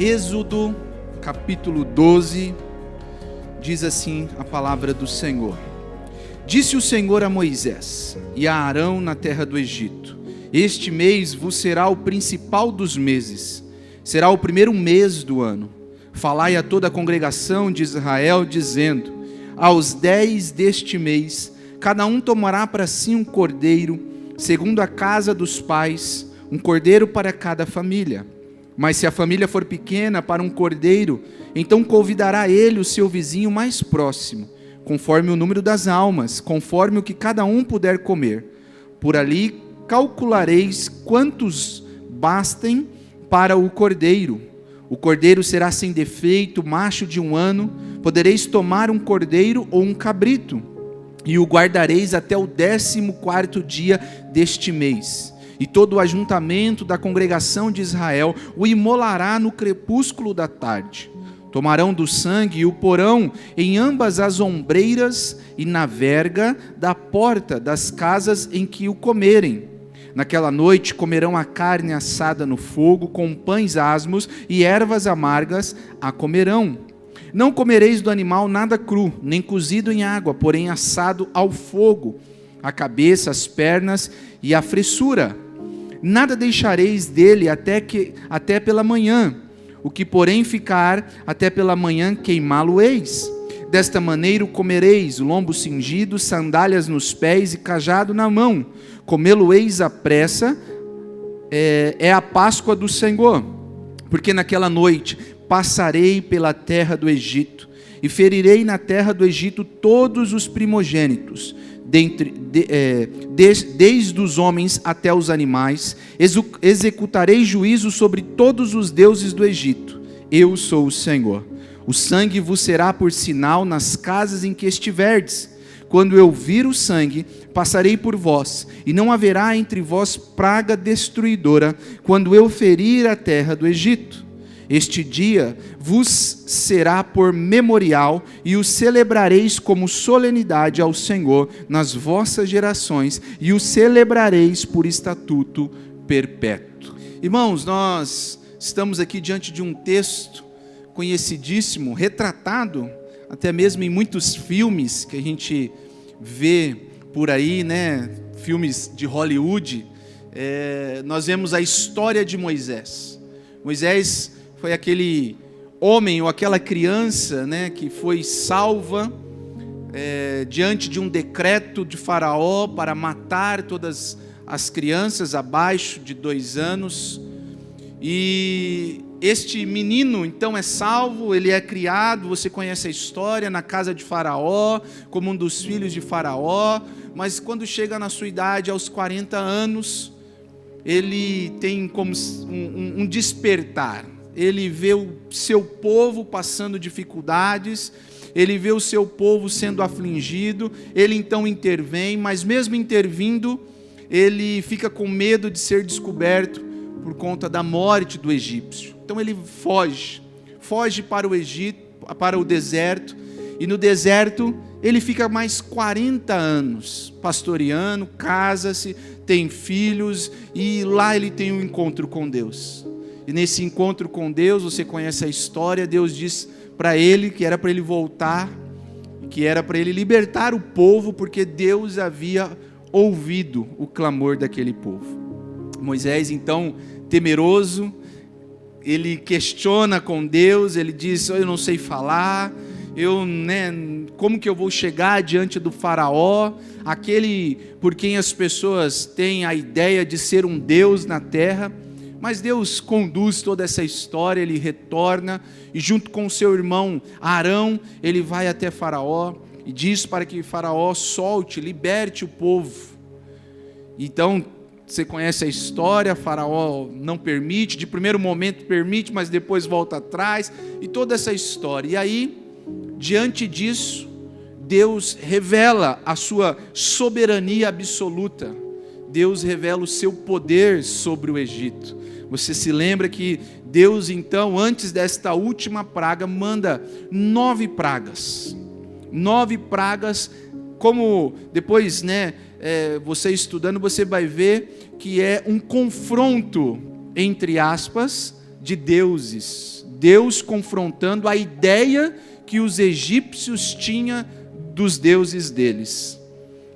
Êxodo, capítulo 12, diz assim a palavra do Senhor. Disse o Senhor a Moisés e a Arão na terra do Egito: Este mês vos será o principal dos meses, será o primeiro mês do ano. Falai a toda a congregação de Israel, dizendo: Aos 10 deste mês, cada um tomará para si um cordeiro, segundo a casa dos pais, um cordeiro para cada família. Mas se a família for pequena para um cordeiro, então convidará ele o seu vizinho mais próximo, conforme o número das almas, conforme o que cada um puder comer. Por ali calculareis quantos bastem para o cordeiro. O cordeiro será sem defeito, macho de 1 ano. Podereis tomar um cordeiro ou um cabrito, e o guardareis até o 14º dia deste mês. E todo o ajuntamento da congregação de Israel o imolará no crepúsculo da tarde. Tomarão do sangue e o porão em ambas as ombreiras e na verga da porta das casas em que o comerem. Naquela noite comerão a carne assada no fogo, com pães asmos e ervas amargas a comerão. Não comereis do animal nada cru, nem cozido em água, porém assado ao fogo, a cabeça, as pernas e a fressura. Nada deixareis dele até pela manhã. O que porém ficar até pela manhã, queimá-lo-eis. Desta maneira o comereis: lombo cingido, sandálias nos pés e cajado na mão. Comê-lo-eis à pressa, é a Páscoa do Senhor. Porque naquela noite passarei pela terra do Egito, e ferirei na terra do Egito todos os primogênitos, desde os homens até os animais. Executarei juízo sobre todos os deuses do Egito. Eu sou o Senhor. O sangue vos será por sinal nas casas em que estiverdes. Quando eu vir o sangue, passarei por vós, e não haverá entre vós praga destruidora, quando eu ferir a terra do Egito. Este dia vos será por memorial, e o celebrareis como solenidade ao Senhor nas vossas gerações, e o celebrareis por estatuto perpétuo. Irmãos, nós estamos aqui diante de um texto conhecidíssimo, retratado até mesmo em muitos filmes que a gente vê por aí, né? Filmes de Hollywood. Nós vemos a história de Moisés. Moisés foi aquele homem ou aquela criança, né, que foi salva diante de um decreto de Faraó para matar todas as crianças abaixo de 2 anos. E este menino então é salvo, ele é criado, você conhece a história, na casa de Faraó, como um dos filhos de Faraó, mas quando chega na sua idade, aos 40 anos, ele tem como um despertar. Ele vê o seu povo passando dificuldades, ele vê o seu povo sendo afligido, ele então intervém, mas mesmo intervindo, ele fica com medo de ser descoberto por conta da morte do egípcio. Então ele foge para o Egito, para o deserto, e no deserto ele fica mais 40 anos pastoreando, casa-se, tem filhos, e lá ele tem um encontro com Deus. E nesse encontro com Deus, você conhece a história, Deus diz para ele que era para ele voltar, que era para ele libertar o povo, porque Deus havia ouvido o clamor daquele povo. Moisés, então, temeroso, ele questiona com Deus, ele diz: eu não sei falar, como que eu vou chegar diante do Faraó, aquele por quem as pessoas têm a ideia de ser um Deus na terra. Mas Deus conduz toda essa história, ele retorna, e junto com seu irmão Arão, ele vai até Faraó, e diz para que Faraó solte, liberte o povo. Então, você conhece a história, Faraó não permite, de primeiro momento permite, mas depois volta atrás, e toda essa história. E aí, diante disso, Deus revela a sua soberania absoluta. Deus revela o seu poder sobre o Egito. Você se lembra que Deus, então, antes desta última praga, manda 9 pragas. 9 pragas, como depois, você estudando, você vai ver que é um confronto, entre aspas, de deuses. Deus confrontando a ideia que os egípcios tinham dos deuses deles.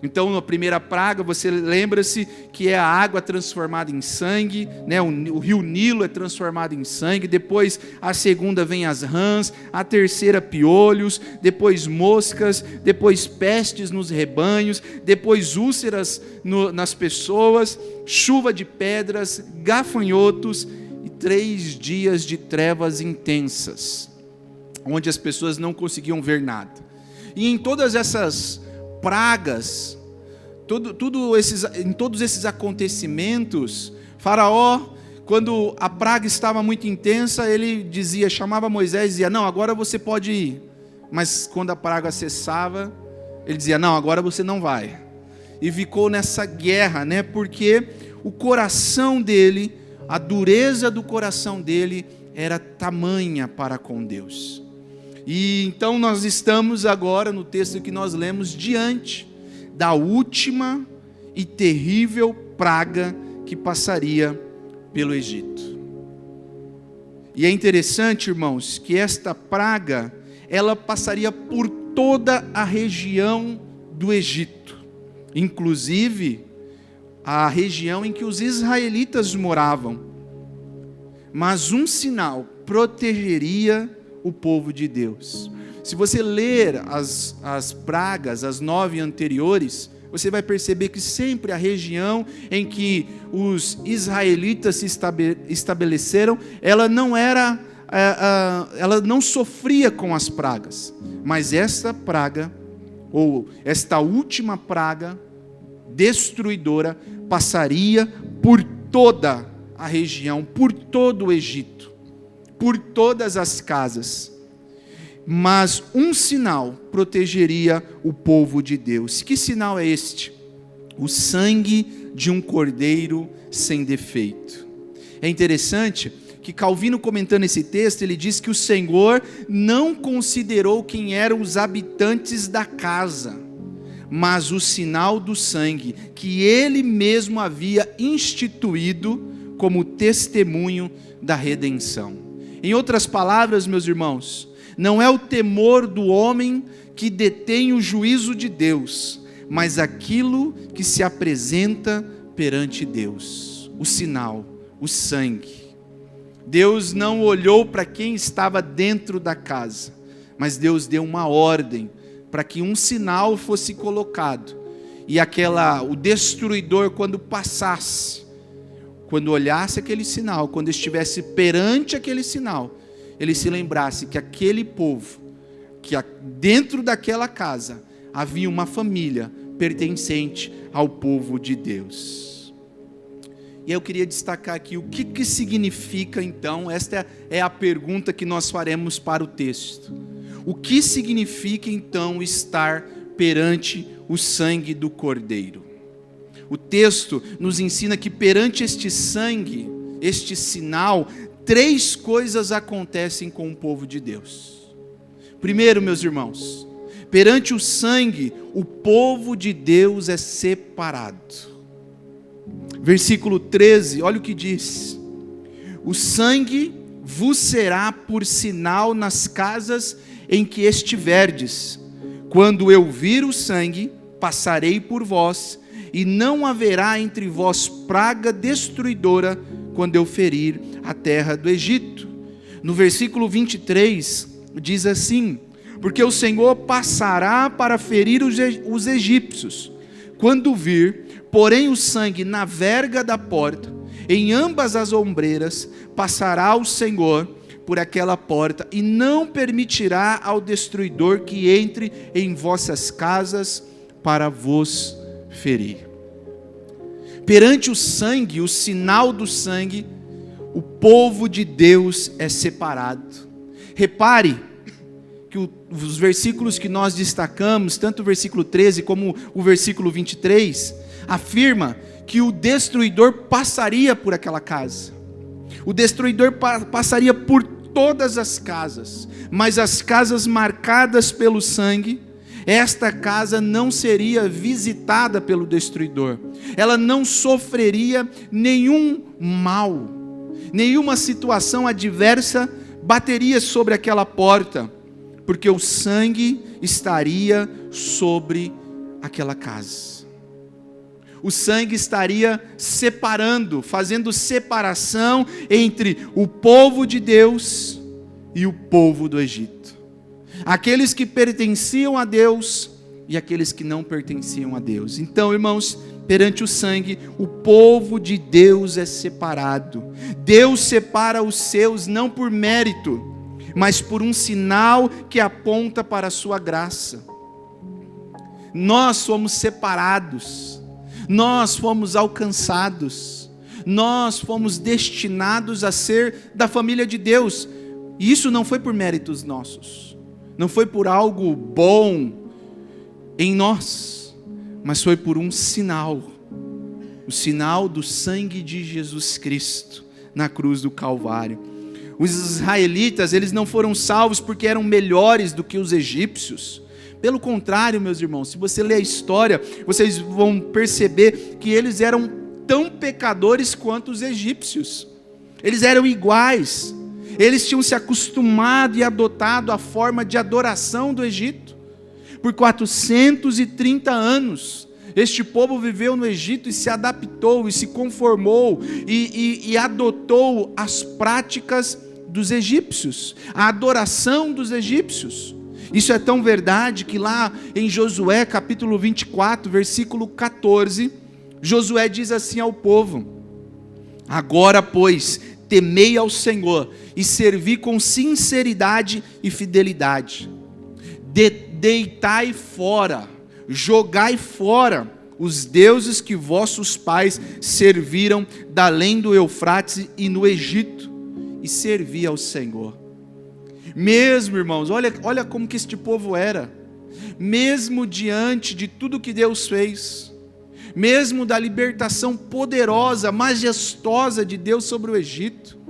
Então, na primeira praga, você lembra-se que é a água transformada em sangue, né? O rio Nilo é transformado em sangue. Depois, a segunda vem as rãs, a terceira piolhos, depois moscas, depois pestes nos rebanhos, depois úlceras nas pessoas, chuva de pedras, gafanhotos e 3 dias de trevas intensas, onde as pessoas não conseguiam ver nada. E em todas essas pragas, em todos esses acontecimentos, Faraó, quando a praga estava muito intensa, ele chamava Moisés e dizia: não, agora você pode ir. Mas quando a praga cessava, ele dizia: não, agora você não vai. E ficou nessa guerra, né? Porque o coração dele, a dureza do coração dele era tamanha para com Deus. E então nós estamos agora, no texto que nós lemos, diante da última e terrível praga que passaria pelo Egito. E é interessante, irmãos, que esta praga, ela passaria por toda a região do Egito, inclusive a região em que os israelitas moravam. Mas um sinal protegeria o povo de Deus. Se você ler as pragas, as 9 anteriores, você vai perceber que sempre a região em que os israelitas se estabeleceram, ela não sofria com as pragas. Mas esta praga, ou esta última praga destruidora, passaria por toda a região, por todo o Egito, por todas as casas. Mas um sinal protegeria o povo de Deus. Que sinal é este? O sangue de um cordeiro sem defeito. É interessante que Calvino, comentando esse texto, ele diz que o Senhor não considerou quem eram os habitantes da casa, mas o sinal do sangue que ele mesmo havia instituído como testemunho da redenção. Em outras palavras, meus irmãos, não é o temor do homem que detém o juízo de Deus, mas aquilo que se apresenta perante Deus, o sinal, o sangue. Deus não olhou para quem estava dentro da casa, mas Deus deu uma ordem para que um sinal fosse colocado, e o destruidor, quando passasse, quando olhasse aquele sinal, quando estivesse perante aquele sinal, ele se lembrasse que aquele povo, que dentro daquela casa havia uma família pertencente ao povo de Deus. E eu queria destacar aqui o que significa então, esta é a pergunta que nós faremos para o texto. O que significa então estar perante o sangue do Cordeiro? O texto nos ensina que perante este sangue, este sinal, 3 coisas acontecem com o povo de Deus. Primeiro, meus irmãos, perante o sangue, o povo de Deus é separado. Versículo 13, olha o que diz: o sangue vos será por sinal nas casas em que estiverdes. Quando eu vir o sangue, passarei por vós, e não haverá entre vós praga destruidora quando eu ferir a terra do Egito. No versículo 23, diz assim: porque o Senhor passará para ferir os egípcios. Quando vir, porém, o sangue na verga da porta, em ambas as ombreiras, passará o Senhor por aquela porta, e não permitirá ao destruidor que entre em vossas casas para vos ferir. Perante o sangue, o sinal do sangue, o povo de Deus é separado. Repare que os versículos que nós destacamos, tanto o versículo 13 como o versículo 23, afirma que o destruidor passaria por aquela casa. O destruidor passaria por todas as casas, mas as casas marcadas pelo sangue, esta casa não seria visitada pelo destruidor, ela não sofreria nenhum mal, nenhuma situação adversa bateria sobre aquela porta, porque o sangue estaria sobre aquela casa. O sangue estaria separando, fazendo separação entre o povo de Deus e o povo do Egito. Aqueles que pertenciam a Deus e aqueles que não pertenciam a Deus. Então, irmãos, perante o sangue, o povo de Deus é separado. Deus separa os seus não por mérito, mas por um sinal que aponta para a sua graça. Nós somos separados, nós fomos alcançados, nós fomos destinados a ser da família de Deus. E isso não foi por méritos nossos, não foi por algo bom em nós, mas foi por um sinal, o sinal do sangue de Jesus Cristo na cruz do Calvário. Os israelitas, eles não foram salvos porque eram melhores do que os egípcios. Pelo contrário, meus irmãos, se você ler a história, vocês vão perceber que eles eram tão pecadores quanto os egípcios. Eles eram iguais. Eles tinham se acostumado e adotado a forma de adoração do Egito. Por 430 anos, este povo viveu no Egito e se adaptou, e se conformou, e adotou as práticas dos egípcios, a adoração dos egípcios. Isso é tão verdade que lá em Josué capítulo 24, versículo 14, Josué diz assim ao povo: agora, pois, temei ao Senhor e servi com sinceridade e fidelidade. Deitai fora, jogai fora os deuses que vossos pais serviram da além do Eufrates e no Egito, e servi ao Senhor. Mesmo, irmãos, olha como que este povo era, mesmo diante de tudo que Deus fez, mesmo da libertação poderosa, majestosa de Deus sobre o Egito,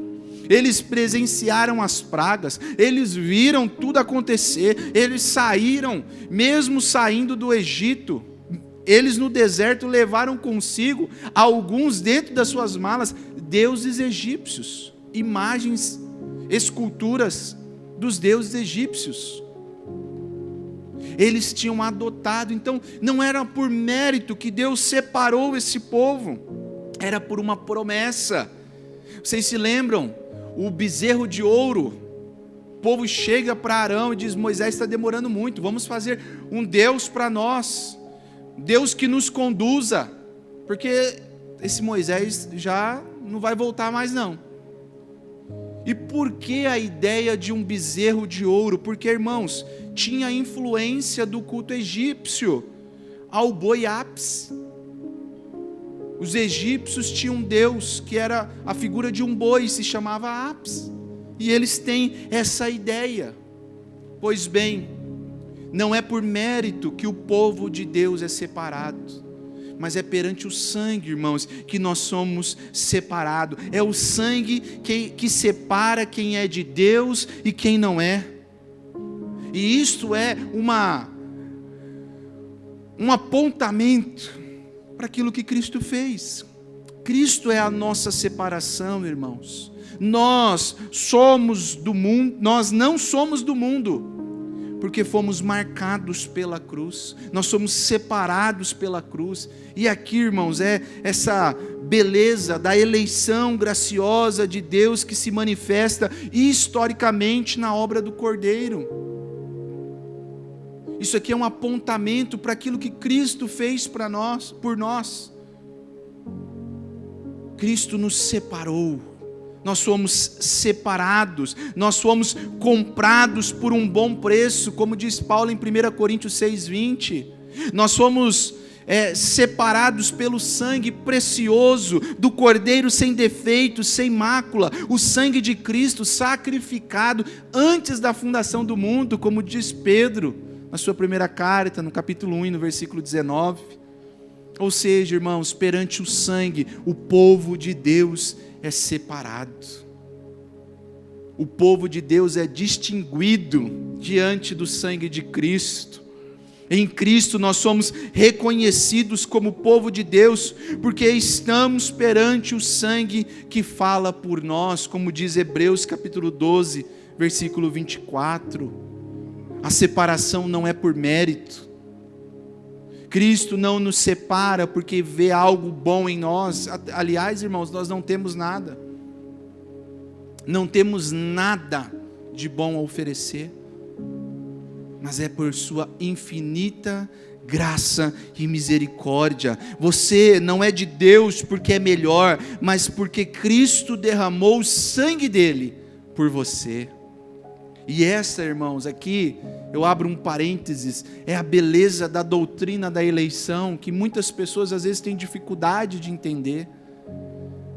eles presenciaram as pragas, eles viram tudo acontecer, eles saíram, mesmo saindo do Egito, eles no deserto levaram consigo, alguns dentro das suas malas, deuses egípcios, imagens, esculturas dos deuses egípcios. Eles tinham adotado, então não era por mérito que Deus separou esse povo, era por uma promessa. Vocês se lembram? O bezerro de ouro, o povo chega para Arão e diz: Moisés está demorando muito, vamos fazer um Deus para nós, Deus que nos conduza, porque esse Moisés já não vai voltar mais não. E por que a ideia de um bezerro de ouro? Porque, irmãos, tinha influência do culto egípcio ao boi Apis. Os egípcios tinham um deus que era a figura de um boi, se chamava Apis. E eles têm essa ideia. Pois bem, não é por mérito que o povo de Deus é separado, mas é perante o sangue, irmãos, que nós somos separados. É o sangue que separa quem é de Deus e quem não é. E isto é um apontamento para aquilo que Cristo fez. Cristo é a nossa separação, irmãos. Nós somos do mundo, nós não somos do mundo, porque fomos marcados pela cruz, nós somos separados pela cruz. E aqui, irmãos, é essa beleza da eleição graciosa de Deus que se manifesta historicamente na obra do Cordeiro. Isso aqui é um apontamento para aquilo que Cristo fez para nós, por nós. Cristo nos separou. Nós somos separados, nós fomos comprados por um bom preço, como diz Paulo em 1 Coríntios 6,20. Nós fomos separados pelo sangue precioso do Cordeiro sem defeito, sem mácula, o sangue de Cristo sacrificado antes da fundação do mundo, como diz Pedro na sua primeira carta, no capítulo 1, no versículo 19. Ou seja, irmãos, perante o sangue, o povo de Deus é separado. O povo de Deus é distinguido diante do sangue de Cristo. Em Cristo nós somos reconhecidos como povo de Deus, porque estamos perante o sangue que fala por nós, como diz Hebreus capítulo 12, versículo 24. A separação não é por mérito. Cristo não nos separa porque vê algo bom em nós. Aliás, irmãos, nós não temos nada. Não temos nada de bom a oferecer. Mas é por sua infinita graça e misericórdia. Você não é de Deus porque é melhor, mas porque Cristo derramou o sangue dele por você. E essa, irmãos, aqui eu abro um parênteses, é a beleza da doutrina da eleição, que muitas pessoas às vezes têm dificuldade de entender.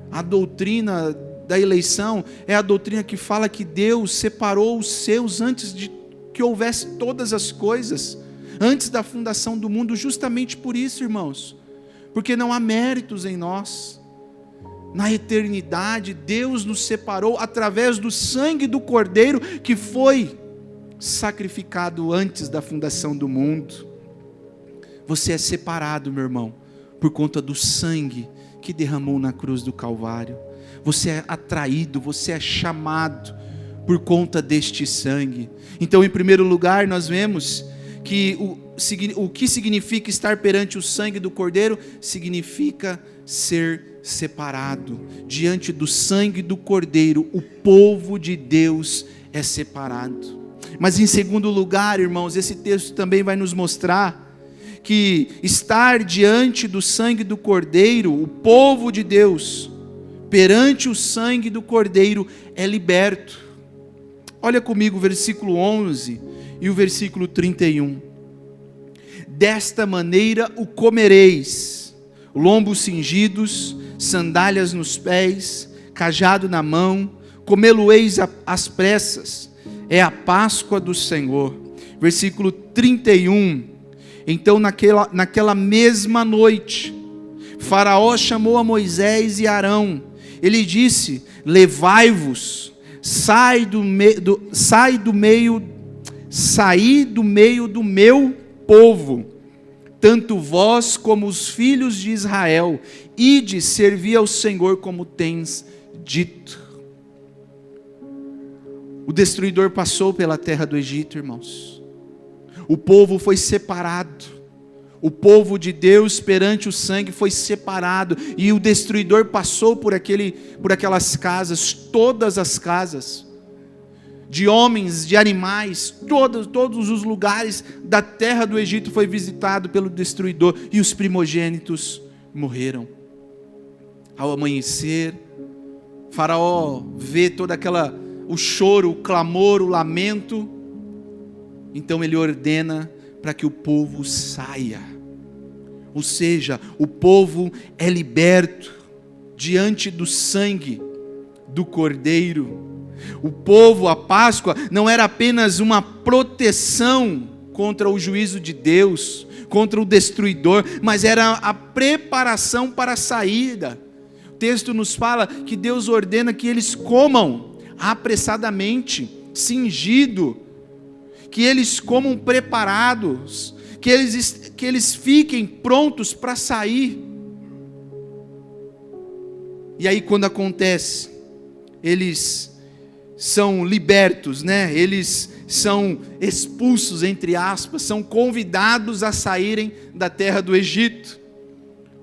A doutrina da eleição é a doutrina que fala que Deus separou os seus antes de que houvesse todas as coisas, antes da fundação do mundo, justamente por isso, irmãos, porque não há méritos em nós. Na eternidade, Deus nos separou através do sangue do Cordeiro que foi sacrificado antes da fundação do mundo. Você é separado, meu irmão, por conta do sangue que derramou na cruz do Calvário. Você é atraído, você é chamado por conta deste sangue. Então, em primeiro lugar, nós vemos que o que significa estar perante o sangue do Cordeiro significa ser separado. Diante do sangue do Cordeiro, o povo de Deus é separado. Mas em segundo lugar, irmãos, esse texto também vai nos mostrar que estar diante do sangue do Cordeiro, o povo de Deus, perante o sangue do Cordeiro, é liberto. Olha comigo o versículo 11 e o versículo 31. Desta maneira o comereis, lombos cingidos, sandálias nos pés, cajado na mão, comê-lo-eis às pressas, é a Páscoa do Senhor. Versículo 31. Então naquela mesma noite, Faraó chamou a Moisés e Arão, ele disse: levai-vos, saí do meio do meu povo, tanto vós como os filhos de Israel, ide servir ao Senhor como tens dito. O destruidor passou pela terra do Egito, irmãos. O povo foi separado. O povo de Deus perante o sangue foi separado, e o destruidor passou por aquelas casas, todas as casas, de homens, de animais, todos os lugares da terra do Egito foi visitado pelo destruidor, e os primogênitos morreram. Ao amanhecer, Faraó vê o choro, o clamor, o lamento, então ele ordena para que o povo saia. Ou seja, o povo é liberto diante do sangue do Cordeiro. O povo, a Páscoa, não era apenas uma proteção contra o juízo de Deus, contra o destruidor, mas era a preparação para a saída. O texto nos fala que Deus ordena que eles comam apressadamente, cingido, que eles comam preparados, que eles fiquem prontos para sair. E aí quando acontece, eles são libertos, eles são expulsos, entre aspas, são convidados a saírem da terra do Egito.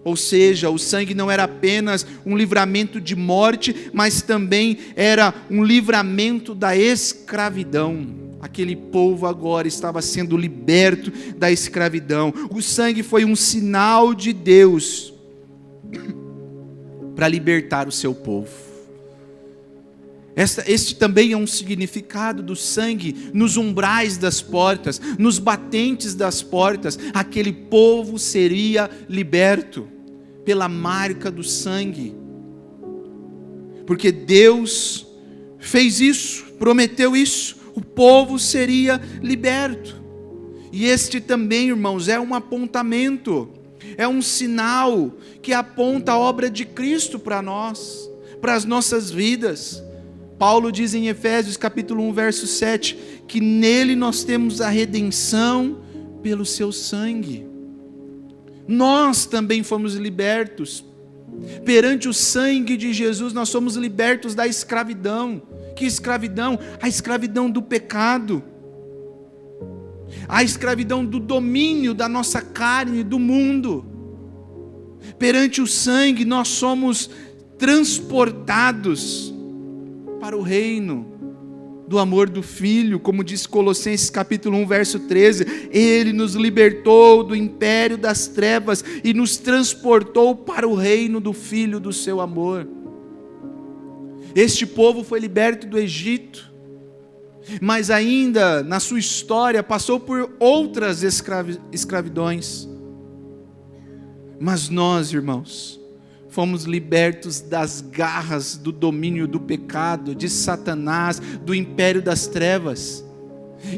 Ou seja, o sangue não era apenas um livramento de morte, mas também era um livramento da escravidão. Aquele povo agora estava sendo liberto da escravidão. O sangue foi um sinal de Deus para libertar o seu povo. Este também é um significado do sangue nos umbrais das portas, nos batentes das portas. Aquele povo seria liberto pela marca do sangue, porque Deus fez isso, prometeu isso, o povo seria liberto. E este também, irmãos, é um apontamento, é um sinal que aponta a obra de Cristo para nós, para as nossas vidas. Paulo diz em Efésios capítulo 1, verso 7, que nele nós temos a redenção pelo seu sangue. Nós também fomos libertos. Perante o sangue de Jesus, nós somos libertos da escravidão Que escravidão? A escravidão do pecado. A escravidão do domínio da nossa carne, do mundo. Perante o sangue, nós somos transportados para o reino do amor do Filho, como diz Colossenses capítulo 1, verso 13, Ele nos libertou do império das trevas e nos transportou para o reino do Filho do seu amor. Este povo foi liberto do Egito, mas ainda na sua história passou por outras escravidões. Mas nós, irmãos, fomos libertos das garras do domínio do pecado, de Satanás, do império das trevas,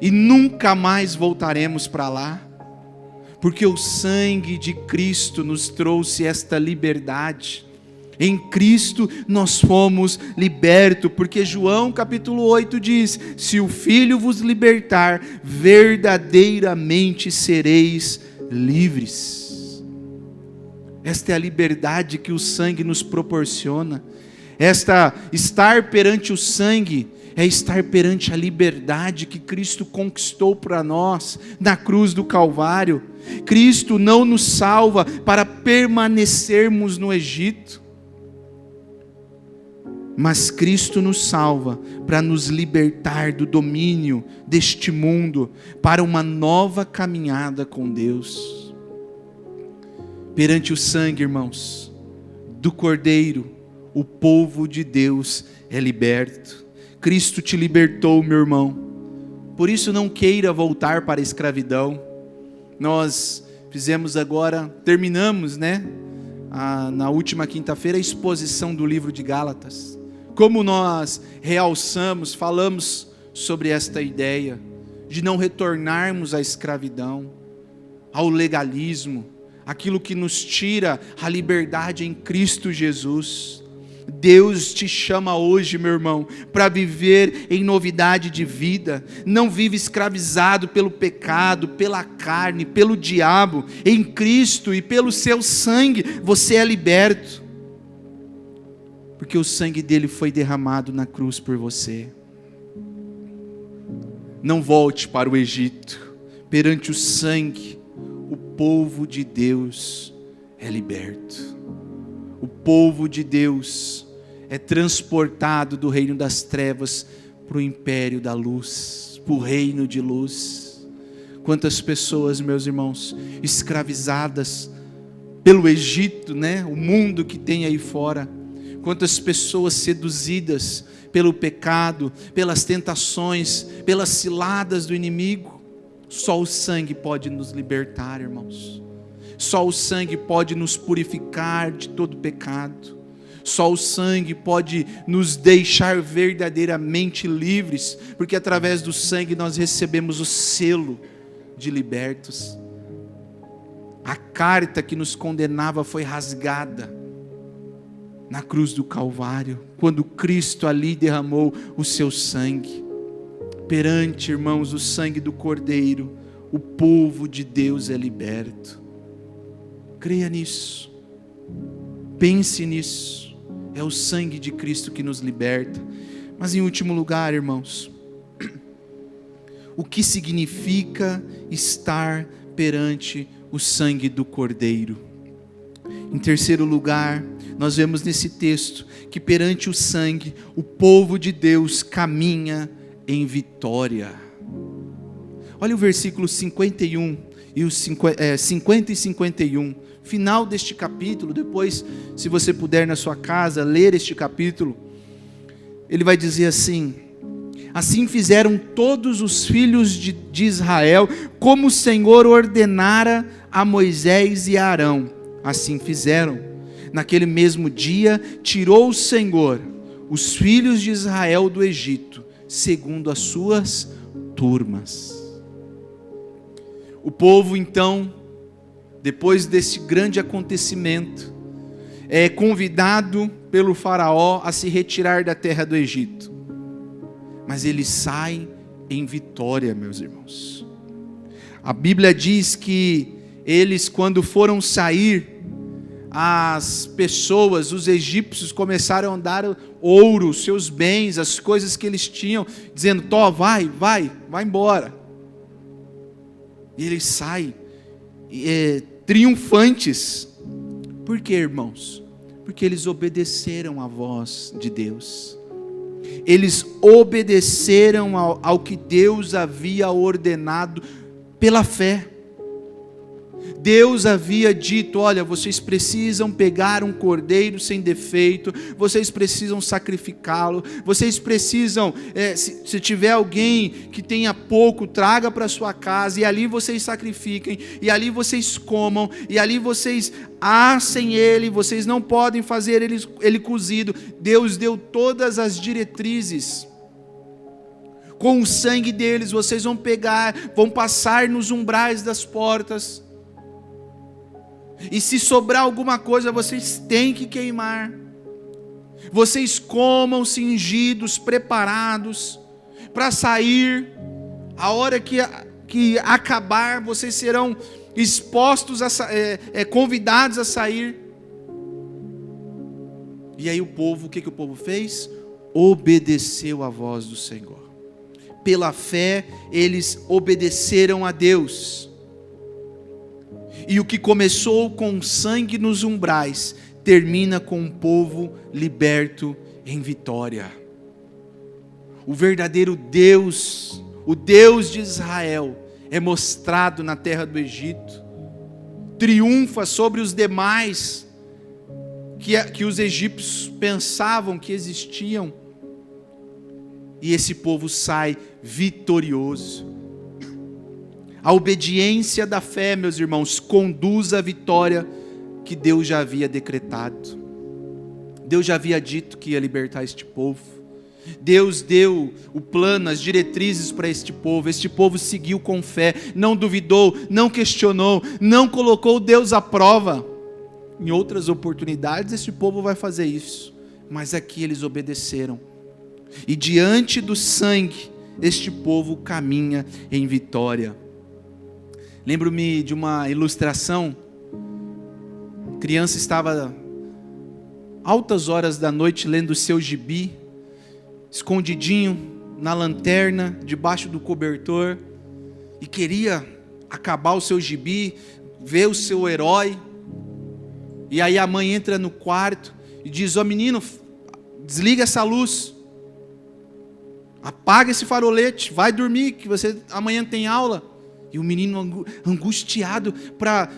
e nunca mais voltaremos para lá, porque o sangue de Cristo nos trouxe esta liberdade. Em Cristo nós fomos libertos, porque João capítulo 8 diz: se o Filho vos libertar, verdadeiramente sereis livres. Esta é a liberdade que o sangue nos proporciona. Estar perante o sangue é estar perante a liberdade que Cristo conquistou para nós na cruz do Calvário. Cristo não nos salva para permanecermos no Egito, mas Cristo nos salva para nos libertar do domínio deste mundo, para uma nova caminhada com Deus. Perante o sangue, irmãos, do Cordeiro, o povo de Deus é liberto. Cristo te libertou, meu irmão. Por isso não queira voltar para a escravidão. Nós terminamos, na última quinta-feira, a exposição do livro de Gálatas. Como nós falamos sobre esta ideia de não retornarmos à escravidão, ao legalismo, aquilo que nos tira a liberdade em Cristo Jesus. Deus te chama hoje, meu irmão, para viver em novidade de vida. Não vive escravizado pelo pecado, pela carne, pelo diabo. Em Cristo e pelo seu sangue você é liberto, porque o sangue dele foi derramado na cruz por você. Não volte para o Egito. Perante o sangue, o povo de Deus é liberto. O povo de Deus é transportado do reino das trevas para o império da luz, para o reino de luz. Quantas pessoas, meus irmãos, escravizadas pelo Egito, o mundo que tem aí fora. Quantas pessoas seduzidas pelo pecado, pelas tentações, pelas ciladas do inimigo. Só o sangue pode nos libertar, irmãos. Só o sangue pode nos purificar de todo pecado. Só o sangue pode nos deixar verdadeiramente livres, porque através do sangue nós recebemos o selo de libertos. A carta que nos condenava foi rasgada na cruz do Calvário, quando Cristo ali derramou o seu sangue. Perante, irmãos, o sangue do Cordeiro, o povo de Deus é liberto. Creia nisso, pense nisso. É o sangue de Cristo que nos liberta. Mas em último lugar, irmãos, o que significa estar perante o sangue do Cordeiro? Em terceiro lugar, nós vemos nesse texto que perante o sangue, o povo de Deus caminha em vitória. Olha o versículo 51 e os 50 e 51, final deste capítulo. Depois, se você puder na sua casa ler este capítulo, ele vai dizer assim: assim fizeram todos os filhos de Israel, como o Senhor ordenara a Moisés e a Arão. Assim fizeram. Naquele mesmo dia, tirou o Senhor os filhos de Israel do Egito, segundo as suas turmas. O povo então, depois desse grande acontecimento, é convidado pelo faraó a se retirar da terra do Egito. Mas eles saem em vitória, meus irmãos. A Bíblia diz que eles, quando foram sair, as pessoas, os egípcios, começaram a dar ouro, seus bens, as coisas que eles tinham, dizendo: Tó, vai embora. E eles saem triunfantes. Por quê, irmãos? Porque eles obedeceram à voz de Deus. Eles obedeceram ao que Deus havia ordenado pela fé. Deus havia dito: olha, vocês precisam pegar um cordeiro sem defeito, vocês precisam sacrificá-lo, vocês precisam, se tiver alguém que tenha pouco, traga para sua casa, e ali vocês sacrifiquem, e ali vocês comam, e ali vocês assem ele, vocês não podem fazer ele cozido. Deus deu todas as diretrizes. Com o sangue deles vocês vão pegar, vão passar nos umbrais das portas, e se sobrar alguma coisa, vocês têm que queimar. Vocês comam cingidos, preparados, para sair. A hora que acabar, vocês serão expostos, convidados a sair. E aí o que o povo fez? Obedeceu à voz do Senhor. Pela fé, eles obedeceram a Deus. E o que começou com sangue nos umbrais, termina com um povo liberto em vitória. O verdadeiro Deus, o Deus de Israel, é mostrado na terra do Egito. Triunfa sobre os demais, que os egípcios pensavam que existiam. E esse povo sai vitorioso. A obediência da fé, meus irmãos, conduz à vitória que Deus já havia decretado. Deus já havia dito que ia libertar este povo. Deus deu o plano, as diretrizes para este povo. Este povo seguiu com fé, não duvidou, não questionou, não colocou Deus à prova. Em outras oportunidades este povo vai fazer isso, mas aqui eles obedeceram. E diante do sangue, este povo caminha em vitória. Lembro-me de uma ilustração. A criança estava altas horas da noite lendo o seu gibi, escondidinho na lanterna, debaixo do cobertor, e queria acabar o seu gibi, ver o seu herói. E aí a mãe entra no quarto e diz: ó menino, desliga essa luz, apaga esse farolete, vai dormir que você amanhã tem aula. E o menino angustiado para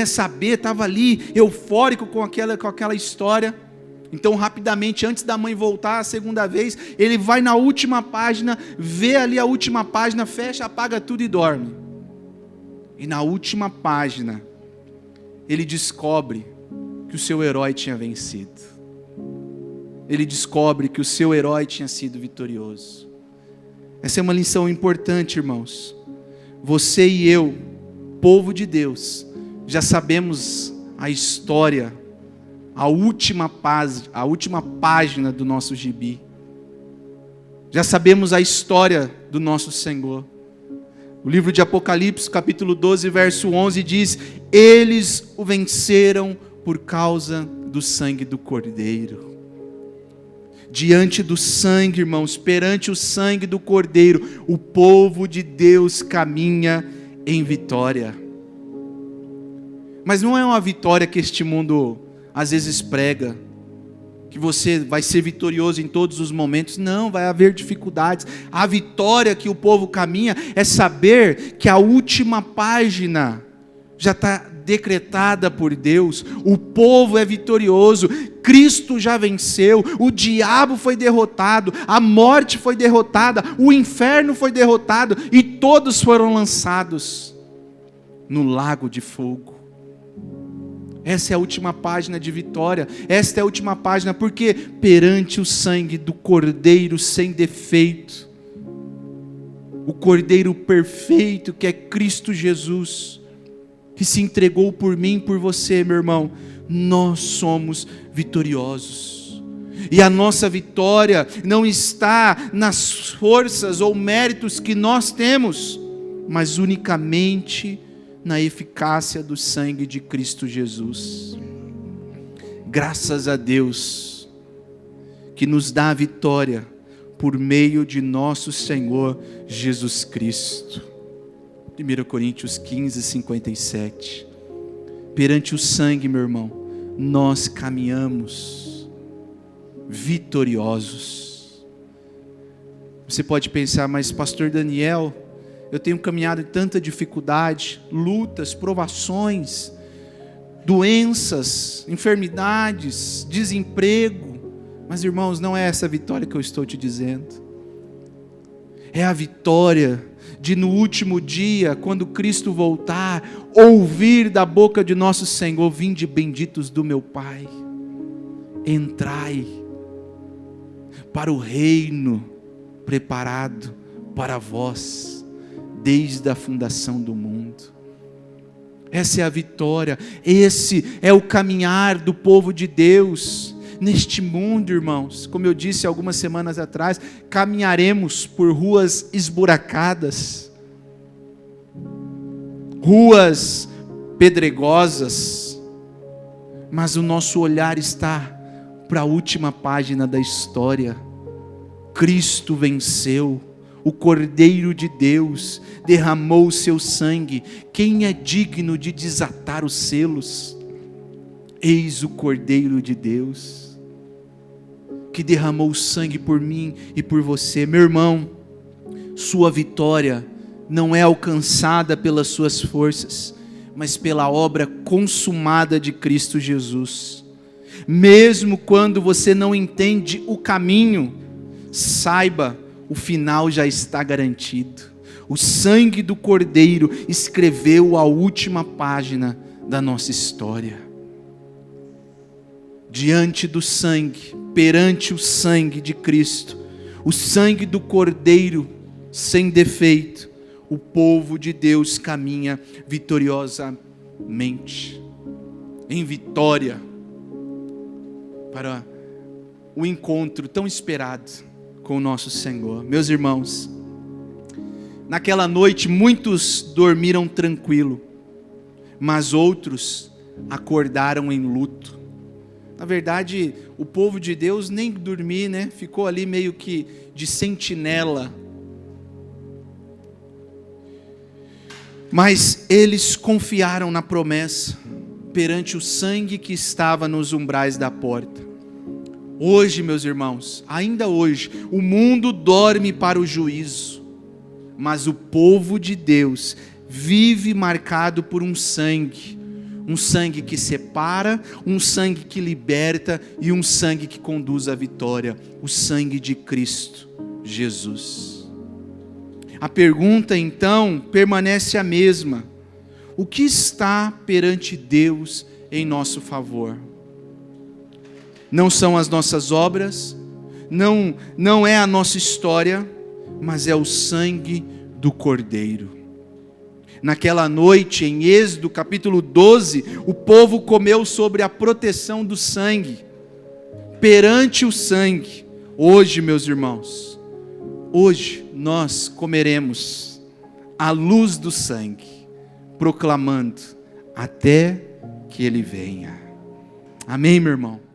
saber, estava ali eufórico com aquela história. Então rapidamente, antes da mãe voltar a segunda vez, ele vai na última página, vê ali a última página, fecha, apaga tudo e dorme. E na última página ele descobre que o seu herói tinha vencido. Ele descobre que o seu herói tinha sido vitorioso. Essa é uma lição importante, irmãos. Você e eu, povo de Deus, já sabemos a história, a última página do nosso gibi. Já sabemos a história do nosso Senhor. O livro de Apocalipse, capítulo 12, verso 11 diz: eles o venceram por causa do sangue do Cordeiro. Diante do sangue, irmãos, perante o sangue do Cordeiro, o povo de Deus caminha em vitória. Mas não é uma vitória que este mundo às vezes prega, que você vai ser vitorioso em todos os momentos. Não, vai haver dificuldades. A vitória que o povo caminha é saber que a última página já está decretada por Deus. O povo é vitorioso, Cristo já venceu, o diabo foi derrotado, a morte foi derrotada, o inferno foi derrotado, e todos foram lançados no lago de fogo. Essa é a última página de vitória. Esta é a última página, porque perante o sangue do Cordeiro sem defeito, o Cordeiro perfeito que é Cristo Jesus, que se entregou por mim e por você, meu irmão, nós somos vitoriosos. E a nossa vitória não está nas forças ou méritos que nós temos, mas unicamente na eficácia do sangue de Cristo Jesus. Graças a Deus, que nos dá a vitória por meio de nosso Senhor Jesus Cristo. 1 Coríntios 15, 57. Perante o sangue, meu irmão, nós caminhamos vitoriosos. Você pode pensar, mas pastor Daniel, eu tenho caminhado em tanta dificuldade, lutas, provações, doenças, enfermidades, desemprego. Mas irmãos, não é essa a vitória que eu estou te dizendo. É a vitória de no último dia, quando Cristo voltar, ouvir da boca de nosso Senhor: vinde benditos do meu Pai, entrai para o reino preparado para vós desde a fundação do mundo. Essa é a vitória, esse é o caminhar do povo de Deus neste mundo, irmãos. Como eu disse algumas semanas atrás, caminharemos por ruas esburacadas, ruas pedregosas, mas o nosso olhar está para a última página da história. Cristo venceu, o Cordeiro de Deus derramou o seu sangue. Quem é digno de desatar os selos? Eis o Cordeiro de Deus, que derramou o sangue por mim e por você. Meu irmão, sua vitória não é alcançada pelas suas forças, mas pela obra consumada de Cristo Jesus. Mesmo quando você não entende o caminho, saiba, o final já está garantido. O sangue do Cordeiro escreveu a última página da nossa história. Diante do sangue, perante o sangue de Cristo, o sangue do Cordeiro sem defeito, o povo de Deus caminha vitoriosamente, em vitória, para o encontro tão esperado com o nosso Senhor. Meus irmãos, naquela noite muitos dormiram tranquilo, mas outros acordaram em luto. Na verdade, o povo de Deus nem dormiu, né? Ficou ali meio que de sentinela. Mas eles confiaram na promessa, perante o sangue que estava nos umbrais da porta. Hoje, meus irmãos, ainda hoje, o mundo dorme para o juízo, mas o povo de Deus vive marcado por um sangue que separa, um sangue que liberta e um sangue que conduz à vitória, o sangue de Cristo Jesus. A pergunta então permanece a mesma: o que está perante Deus em nosso favor? Não são as nossas obras, não é a nossa história, mas é o sangue do Cordeiro. Naquela noite, em Êxodo capítulo 12, o povo comeu sobre a proteção do sangue, perante o sangue. Hoje, meus irmãos, hoje nós comeremos à luz do sangue, proclamando até que Ele venha. Amém, meu irmão?